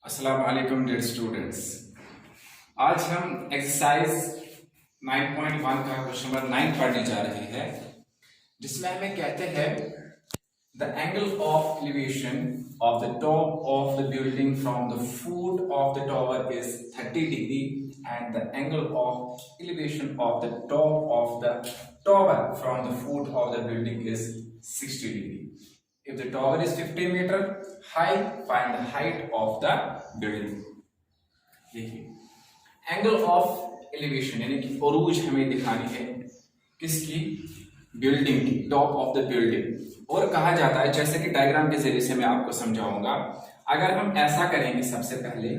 अस्सलाम वालेकुम dear students. आज हम एक्सरसाइज 9.1 का क्वेश्चन नंबर 9 पढ़ने जा रहे हैं, जिसमें हमें कहते हैं the angle of elevation of the top of the building from the foot of the tower is 30 degree and the angle of elevation of the top of the tower from the foot of the building is 60 degree. If the tower is 50 meter high, find the height of the building. देखिए angle of elevation यानी कि अरूज हमें दिखानी है किसकी, building की, top of the building. और कहा जाता है, जैसे कि डायग्राम के जरिए से मैं आपको समझाऊंगा, अगर हम ऐसा करेंगे सबसे पहले,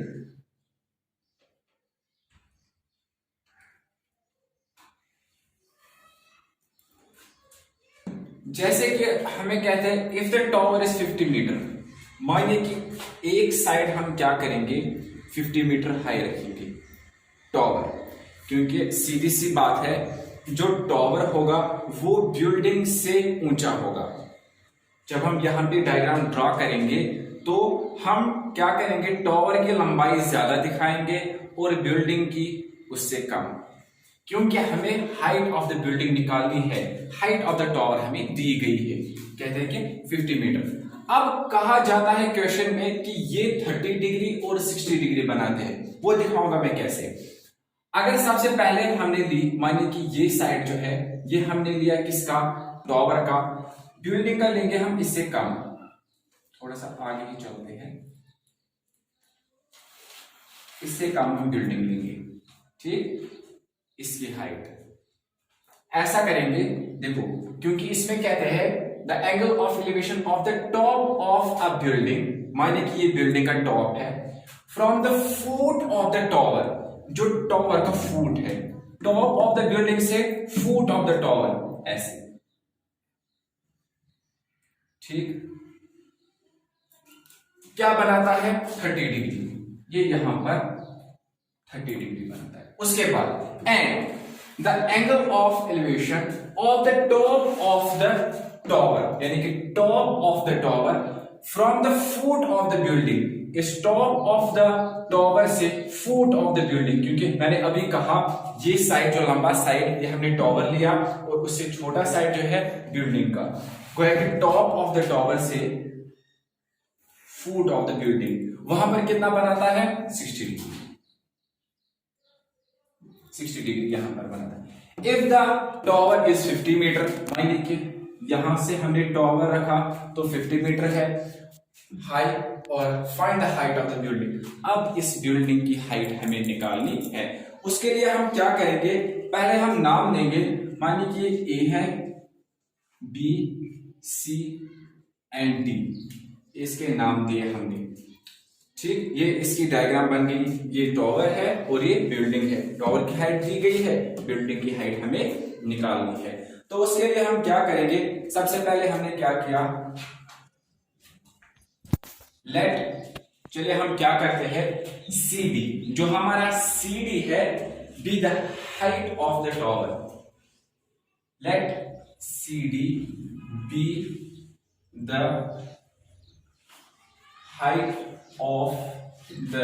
जैसे कि हमें कहते हैं if the tower is 50 meter, मानिए कि एक साइड हम क्या करेंगे 50 मीटर हाई रखेंगे टॉवर, क्योंकि सीधी सी बात है जो टॉवर होगा वो बिल्डिंग से ऊंचा होगा। जब हम यहां पे डायग्राम ड्रॉ करेंगे तो हम क्या करेंगे, टॉवर की लंबाई ज्यादा दिखाएंगे और बिल्डिंग की उससे कम, क्योंकि हमें हाइट ऑफ द बिल्डिंग निकालनी है। हाइट ऑफ द टॉवर हमें दी गई है, कहते हैं कि 50 मीटर। अब कहा जाता है क्वेश्चन में कि ये 30 डिग्री और 60 डिग्री बनाते हैं, वो दिखाऊंगा मैं कैसे। अगर सबसे पहले हमने ली, मानिए कि ये साइड जो है ये हमने लिया किसका, टॉवर का, बिल्डिंग का लेंगे हम इससे कम, थोड़ा सा आगे ही चलते हैं, इससे कम हम बिल्डिंग लेंगे, ठीक, इसकी हाइट ऐसा करेंगे। देखो क्योंकि इसमें कहते हैं the angle of elevation of the top of a building, माने कि ये बिल्डिंग का टॉप है, from the foot of the tower, जो टॉवर का फुट है, टॉप ऑफ द बिल्डिंग से फुट ऑफ द टॉवर, ऐसे, ठीक, क्या बनाता है 30 डिग्री, ये यहां पर 30 डिग्री बनता है। उसके बाद and the angle of elevation of the top of the tower, यानी कि top of the tower from the foot of the building, इस टॉप ऑफ द टॉवर से फुट ऑफ द बिल्डिंग, क्योंकि मैंने अभी कहा ये साइड जो लंबा साइड ये हमने टॉवर लिया और उससे छोटा साइड जो है बिल्डिंग का, गोया कि टॉप ऑफ द टॉवर से फुट ऑफ द बिल्डिंग, वहां पर कितना बनाता है 60 डिग्री, 60 डिग्री यहां पर बनाता है। If the tower is 50 meter, मानिए कि यहां से हमने टॉवर रखा तो 50 मीटर है हाई, और find the height of the building. अब इस बिल्डिंग की हाइट हमें निकालनी है। उसके लिए हम क्या करेंगे, पहले हम नाम देंगे, मानिए कि ए है, बी, सी एंड डी, इसके नाम दिए हमने, ठीक, ये इसकी डायग्राम बन गई। ये टॉवर है और ये बिल्डिंग है, टॉवर की हाइट दी गई है, बिल्डिंग की हाइट हमें निकालनी है। तो उसके लिए हम क्या करेंगे, सबसे पहले हमने क्या किया, चलिए हम क्या करते हैं, सी बी, जो हमारा सी डी है, be the height of the tower, let C D be the height of the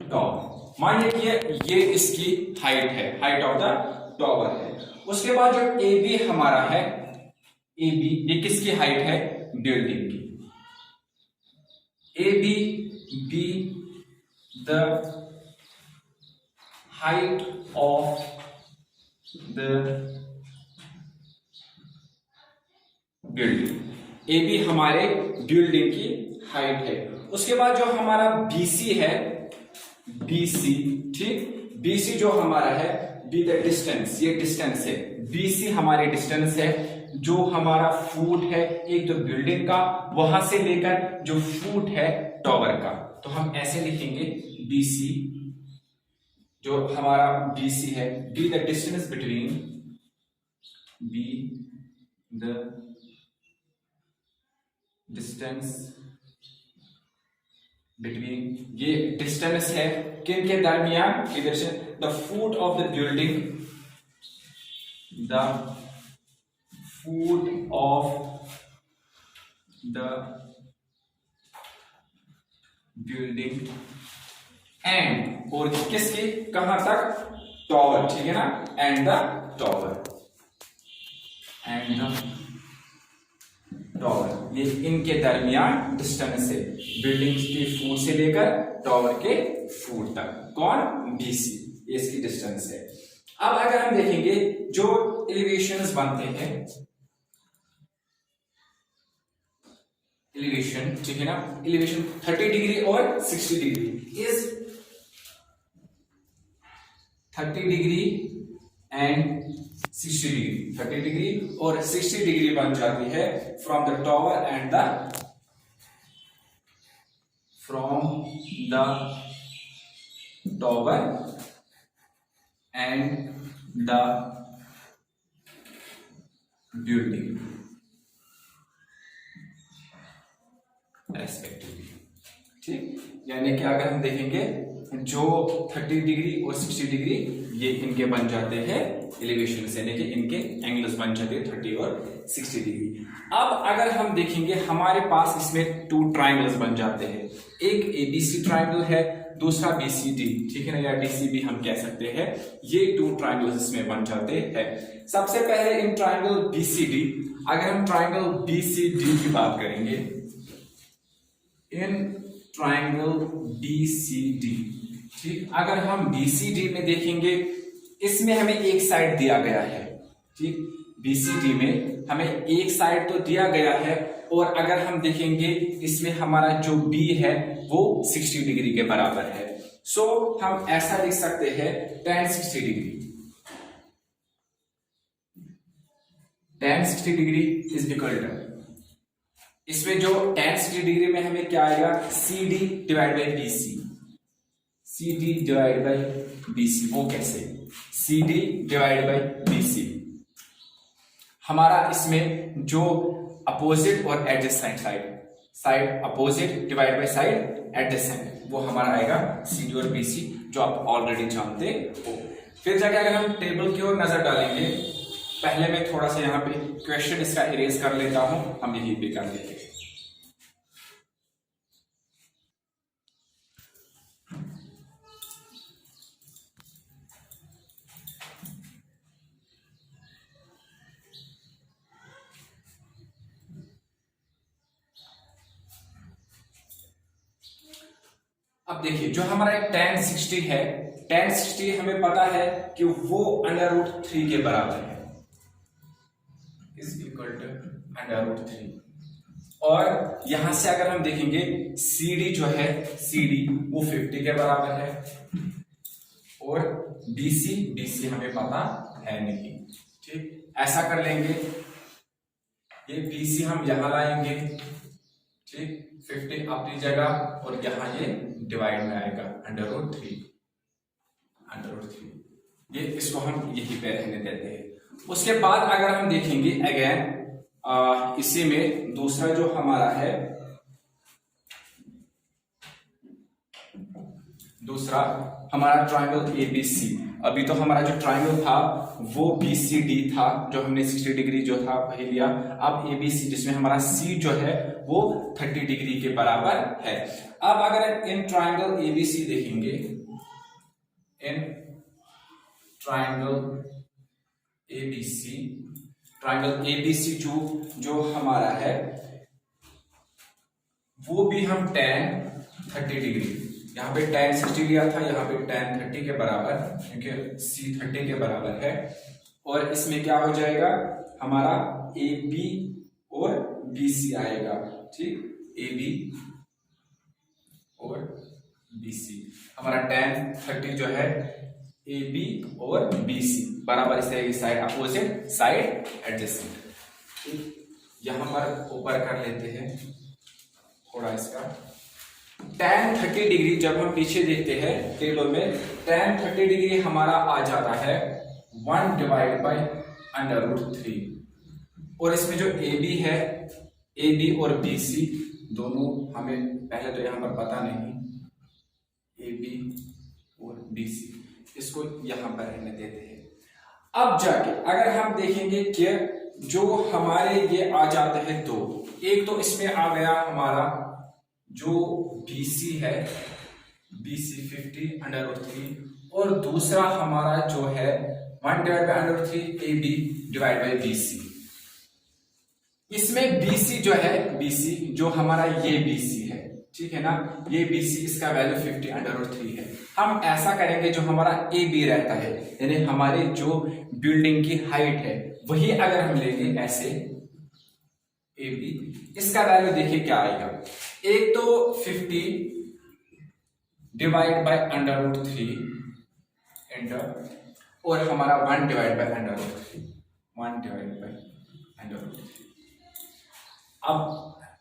tower. मानिए कि ये इसकी हाइट है, हाइट ऑफ द टॉवर है। उसके बाद जो ए बी हमारा है, ए बी ये किसकी हाइट है, बिल्डिंग की, A B be the height of the building, A B हमारे बिल्डिंग की हाइट है। उसके बाद जो हमारा बीसी है, बीसी, ठीक, बीसी जो हमारा है, बी द डिस्टेंस, ये डिस्टेंस है, बीसी हमारी डिस्टेंस है, जो हमारा फुट है एक तो बिल्डिंग का, वहां से लेकर जो फुट है टॉवर का, तो हम ऐसे लिखेंगे बीसी, जो हमारा बीसी है, be the distance between, be the distance between, ये डिस्टेंस है किन के दरमियान, इधर से the foot of the building, the foot of the building and, और किसकी, कहां तक, टॉवर, ठीक है ना, and the tower, and the tower, ये इनके दरमियान डिस्टेंस है, बिल्डिंग के फुट से लेकर टॉवर के फुट तक, कौन, बीसी, ये इसकी डिस्टेंस है। अब अगर हम देखेंगे जो एलिवेशंस बनते हैं, एलिवेशन, ठीक है ना, एलिवेशन 30 डिग्री और 60 degree is 30 degree and 60 degree, 30 degree और 60 डिग्री बन जाती है from the tower and the, from the tower and the building respectively, ठीक। यानी कि अगर हम देखेंगे जो 30 डिग्री और 60 डिग्री ये इनके बन जाते हैं एलिवेशन से, यानी कि इनके एंगल्स बन जाते हैं 30 और 60 डिग्री। अब अगर हम देखेंगे हमारे पास इसमें 2 ट्राइंगल्स बन जाते हैं, एक एबीसी ट्राइंगल है, दूसरा बीसीडी, ठीक है ना, या डीसीबी हम कह सकते हैं, ये 2 ट्राइंगल्स इसमें बन जाते हैं। सबसे पहले इन ट्राइंगल बीसीडी, अगर हम ट्राइंगल बीसीडी की बात करेंगे, इन ट्राइंगल बीसीडी, ठीक, अगर हम बीसीडी में देखेंगे, इसमें हमें एक साइड दिया गया है, ठीक, बीसीडी में हमें एक साइड तो दिया गया है, और अगर हम देखेंगे इसमें हमारा जो बी है वो 60 डिग्री के बराबर है। सो हम ऐसा लिख सकते हैं tan 60 degree, tan 60 degree is equal to, इसमें जो tan 60 डिग्री में हमें क्या आएगा, CD divide by BC, CD divide by BC, वो कैसे, CD डिवाइड बाई BC, हमारा इसमें जो अपोजिट और adjacent side opposite divide by side adjacent, वो हमारा आएगा CD और BC, जो आप ऑलरेडी जानते हो। फिर जाके अगर हम टेबल की ओर नजर डालेंगे, पहले मैं थोड़ा सा यहाँ पे क्वेश्चन इसका इरेज कर लेता हूं, हम यही पे कर लेंगे। अब देखिए जो हमारा एक tan 60 है, tan 60 हमें पता है कि वो √3 के बराबर है, इज इक्वल टू √3, और यहां से अगर हम देखेंगे CD जो है, CD वो 50 के बराबर है, और BC हमें पता है नहीं, ठीक। ऐसा कर लेंगे, ये BC हम यहां लाएंगे, ठीक, 50 अपनी जगह, और यहां ये डिवाइड में आएगा √3, ये इसको हम यही पे रहने देते हैं। उसके बाद अगर हम देखेंगे अगेन इसी में दूसरा जो हमारा है, दूसरा हमारा ट्राइंगल ABC, अभी तो हमारा जो ट्राइंगल था वो BCD था, जो हमने 60 डिग्री जो था वही लिया, अब ABC जिसमें हमारा C जो है वो 30 डिग्री के बराबर है। अब अगर इन ट्राइंगल ABC देखेंगे, इन ट्राइंगल ABC जो हमारा है वो भी हम tan 30 डिग्री, यहाँ पे tan 60 लिया था, यहाँ पे tan 30 के बराबर, क्योंकि C 30 के बराबर है, और इसमें क्या हो जाएगा हमारा AB और BC आएगा, ठीक, AB और BC, हमारा tan 30 जो है AB और BC बराबर, इस तरह की साइड अपोजिट साइड एडजेसेंट, ठीक। यहां पर ऊपर कर लेते हैं थोड़ा इसका, tan 30 डिग्री जब हम पीछे देखते हैं टेबल में, tan 30 डिग्री हमारा आ जाता है 1 डिवाइड बाई √3, और इसमें जो AB है, AB और BC दोनों हमें पहले तो यहां पर पता नहीं, AB और BC, इसको यहां पर रहने देते हैं। अब जाके अगर हम देखेंगे कि जो हमारे ये आ जाते हैं दो, एक तो इसमें आ गया हमारा जो BC है, BC 50/3, और दूसरा हमारा जो है 1/3 AB डिवाइड बाई BC। इसमें BC जो है, BC जो हमारा ये BC है, ठीक है ना, ये BC इसका वैल्यू 50/3 है। हम ऐसा करेंगे, जो हमारा AB रहता है, यानी हमारे जो बिल्डिंग की हाइट है, वही अगर हम लेंगे ऐसे AB, इसका वैल्यू देखिए क्या आएगा। एक तो 50 डिवाइड बाय √3 एंटर, और हमारा 1 डिवाइड बाय √3, 1 डिवाइड बाय √3। अब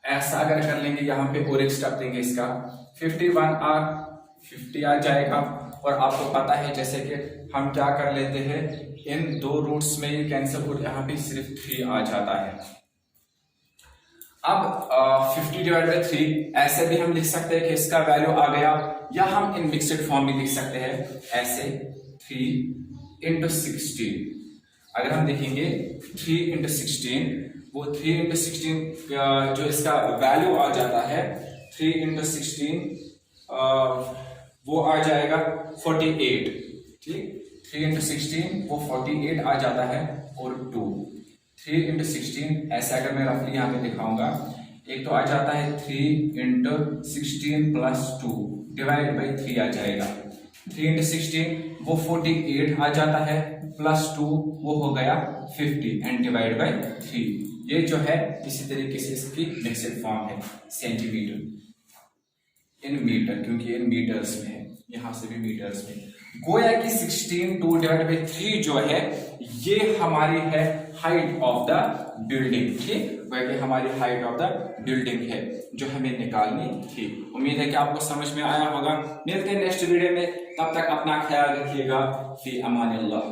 ऐसा अगर कर लेंगे, यहां पे और एक स्टेप देंगे, इसका 51R 50 आ जाएगा। और आपको पता है जैसे कि हम क्या कर लेते हैं, इन दो रूट्स में ये कैंसिल हो, यहाँ पे सिर्फ 3 आ जाता है। अब 50 डिवाइड बाई 3 ऐसे भी हम लिख सकते हैं कि इसका वैल्यू आ गया, या हम इन मिक्सड फॉर्म में लिख सकते हैं ऐसे 3 × 16। अगर हम देखेंगे 3 × 16, वो 3 × 16 जो इसका वैल्यू आ जाता है 3 × 16 वो आ जाएगा 48, ठीक। 3 × 16 वो 48 आ जाता है, और 2 3 × 16 ऐसे अगर मैं रफली यहाँ पे दिखाऊंगा, एक तो आ जाता है 3 × 16 + 2 डिवाइड बाई 3 आ जाएगा। 3 × 16 वो 48 आ जाता है, +2 वो हो गया 50 एंड डिवाइड बाई 3। ये जो है इसी तरीके से इसकी मिक्सड फॉर्म है, सेंटीमीटर इन मीटर, क्योंकि इन मीटर्स में है, यहां से भी मीटर्स में। गोया कि 16 डिवाइड बाई 3 जो है ये हमारी है हाइट ऑफ द बिल्डिंग, ठीक। गोया कि हमारी हाइट ऑफ द बिल्डिंग है जो हमें निकालनी थी। उम्मीद है कि आपको समझ में आया होगा। मिलते हैं नेक्स्ट वीडियो में, तब तक अपना ख्याल रखिएगा। फी अमानिल्लाह।